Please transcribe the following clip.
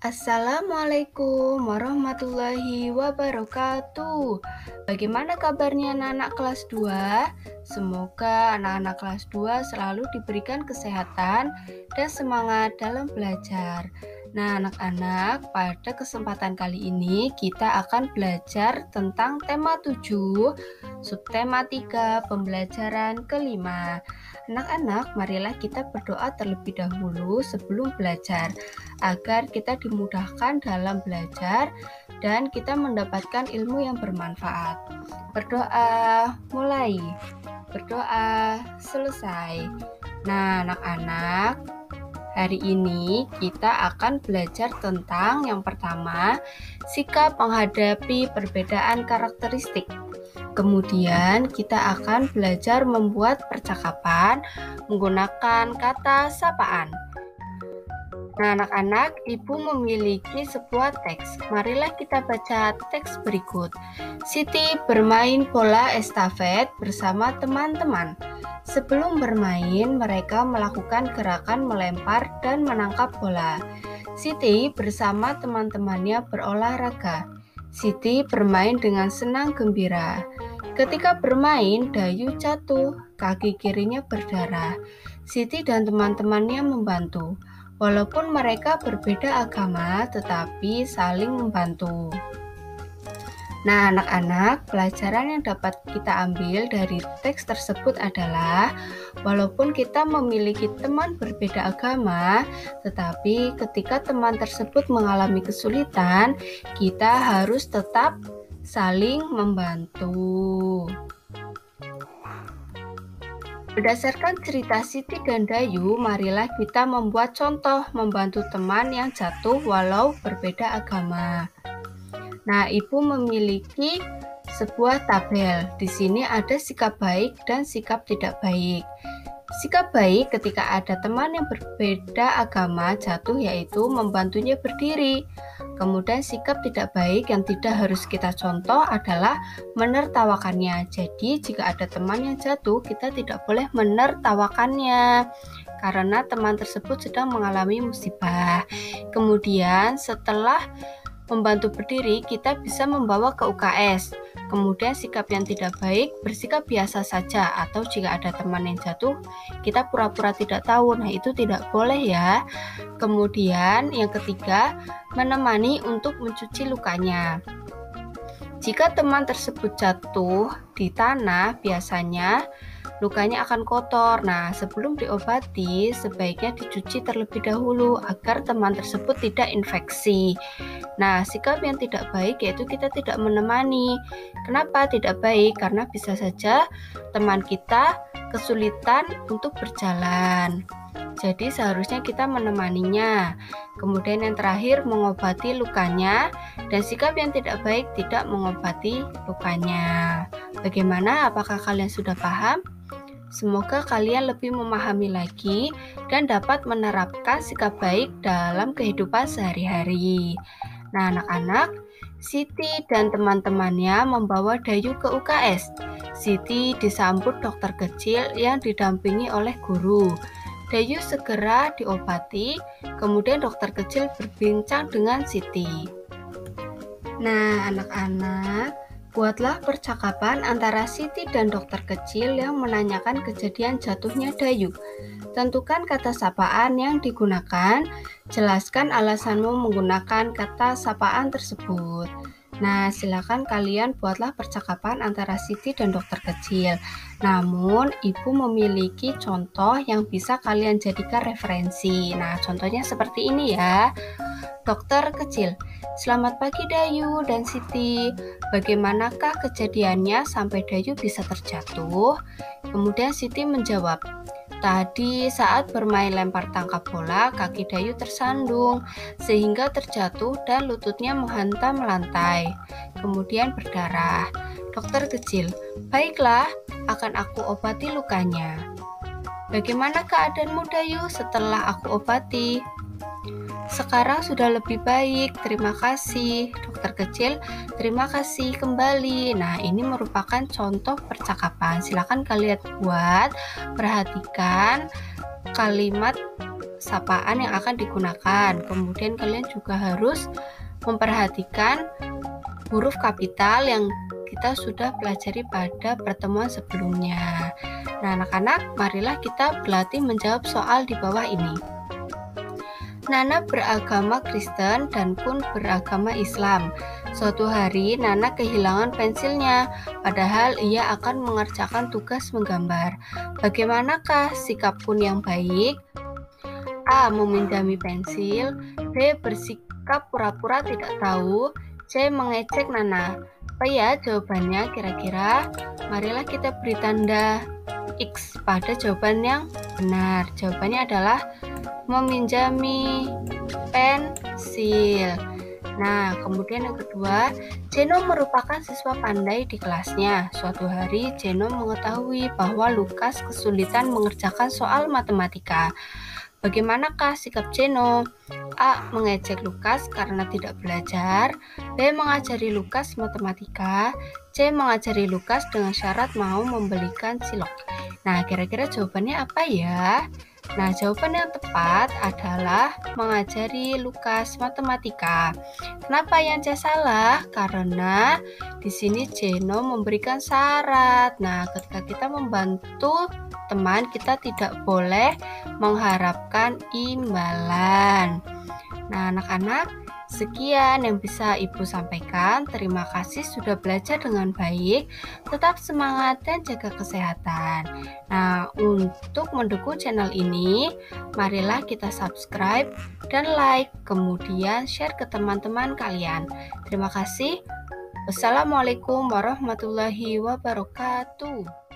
Assalamualaikum warahmatullahi wabarakatuh. Bagaimana kabarnya anak-anak kelas 2? Semoga anak-anak kelas 2 selalu diberikan kesehatan dan semangat dalam belajar. Nah, anak-anak, pada kesempatan kali ini kita akan belajar tentang tema 7, subtema 3, pembelajaran kelima. Anak-anak, marilah kita berdoa terlebih dahulu sebelum belajar, agar kita dimudahkan dalam belajar dan kita mendapatkan ilmu yang bermanfaat. Berdoa, mulai. Berdoa, selesai. Nah, anak-anak, hari ini kita akan belajar tentang yang pertama, sikap menghadapi perbedaan karakteristik. Kemudian kita akan belajar membuat percakapan menggunakan kata sapaan. Nah, anak-anak, Ibu memiliki sebuah teks. Marilah kita baca teks berikut. Siti bermain bola estafet bersama teman-teman. Sebelum bermain, mereka melakukan gerakan melempar dan menangkap bola. Siti bersama teman-temannya berolahraga. Siti bermain dengan senang gembira. Ketika bermain, Dayu jatuh, kaki kirinya berdarah. Siti dan teman-temannya membantu. Walaupun mereka berbeda agama, tetapi saling membantu. Nah, anak-anak, pelajaran yang dapat kita ambil dari teks tersebut adalah walaupun kita memiliki teman berbeda agama, tetapi ketika teman tersebut mengalami kesulitan, kita harus tetap saling membantu. Berdasarkan cerita Siti dan Dayu, marilah kita membuat contoh membantu teman yang jatuh walau berbeda agama. Nah, Ibu memiliki sebuah tabel. Di sini ada sikap baik dan sikap tidak baik. Sikap baik ketika ada teman yang berbeda agama jatuh yaitu membantunya berdiri. Kemudian sikap tidak baik yang tidak harus kita contoh adalah menertawakannya. Jadi jika ada teman yang jatuh, kita tidak boleh menertawakannya karena teman tersebut sedang mengalami musibah. Kemudian setelah membantu berdiri, kita bisa membawa ke UKS. Kemudian sikap yang tidak baik, bersikap biasa saja, atau jika ada teman yang jatuh, kita pura-pura tidak tahu. Nah, itu tidak boleh ya. Kemudian yang ketiga, menemani untuk mencuci lukanya. Jika teman tersebut jatuh di tanah, biasanya lukanya akan kotor. Nah, sebelum diobati, sebaiknya dicuci terlebih dahulu agar teman tersebut tidak infeksi. Nah, sikap yang tidak baik yaitu kita tidak menemani. Kenapa tidak baik? Karena bisa saja teman kita kesulitan untuk berjalan. Jadi seharusnya kita menemaninya. Kemudian yang terakhir, mengobati lukanya, dan sikap yang tidak baik tidak mengobati lukanya. Bagaimana? Apakah kalian sudah paham? Semoga kalian lebih memahami lagi dan dapat menerapkan sikap baik dalam kehidupan sehari-hari. Nah, anak-anak, Siti dan teman-temannya membawa Dayu ke UKS. Siti disambut dokter kecil yang didampingi oleh guru. Dayu segera diobati, kemudian dokter kecil berbincang dengan Siti. Nah, anak-anak, buatlah percakapan antara Siti dan dokter kecil yang menanyakan kejadian jatuhnya Dayu. Tentukan kata sapaan yang digunakan, jelaskan alasanmu menggunakan kata sapaan tersebut. Nah, silakan kalian buatlah percakapan antara Siti dan dokter kecil. Namun, Ibu memiliki contoh yang bisa kalian jadikan referensi. Nah, contohnya seperti ini ya. Dokter kecil, selamat pagi Dayu dan Siti. Bagaimanakah kejadiannya sampai Dayu bisa terjatuh? Kemudian Siti menjawab, tadi saat bermain lempar tangkap bola, kaki Dayu tersandung sehingga terjatuh dan lututnya menghantam lantai. Kemudian berdarah. Dokter kecil, baiklah, akan aku obati lukanya. Bagaimana keadaanmu Dayu setelah aku obati? Sekarang sudah lebih baik, terima kasih. Dokter kecil, terima kasih kembali. Nah, ini merupakan contoh percakapan. Silakan kalian buat, perhatikan kalimat sapaan yang akan digunakan. Kemudian kalian juga harus memperhatikan huruf kapital yang kita sudah pelajari pada pertemuan sebelumnya. Nah, anak-anak, marilah kita berlatih menjawab soal di bawah ini. Nana beragama Kristen dan Kun beragama Islam. Suatu hari, Nana kehilangan pensilnya, padahal ia akan mengerjakan tugas menggambar. Bagaimanakah sikap Kun yang baik? A. Meminjami pensil. B. Bersikap pura-pura tidak tahu. C. Mengejek Nana. Apa ya jawabannya kira-kira? Marilah kita beri tanda X pada jawaban yang benar. Jawabannya adalah meminjami pensil. Nah, kemudian yang kedua, Jeno merupakan siswa pandai di kelasnya. Suatu hari, Jeno mengetahui bahwa Lukas kesulitan mengerjakan soal matematika. Bagaimanakah sikap Jeno? A. Mengejek Lukas karena tidak belajar. B. Mengajari Lukas matematika. C. Mengajari Lukas dengan syarat mau membelikan cilok. Nah, kira-kira jawabannya apa ya? Nah, jawaban yang tepat adalah mengajari Lukas matematika. Kenapa yang C salah? Karena di sini Jeno memberikan syarat. Nah, ketika kita membantu teman, kita tidak boleh mengharapkan imbalan. Nah, anak-anak, sekian yang bisa Ibu sampaikan. Terima kasih sudah belajar dengan baik. Tetap semangat dan jaga kesehatan. Nah, untuk mendukung channel ini, marilah kita subscribe dan like, kemudian share ke teman-teman kalian. Terima kasih. Wassalamualaikum warahmatullahi wabarakatuh.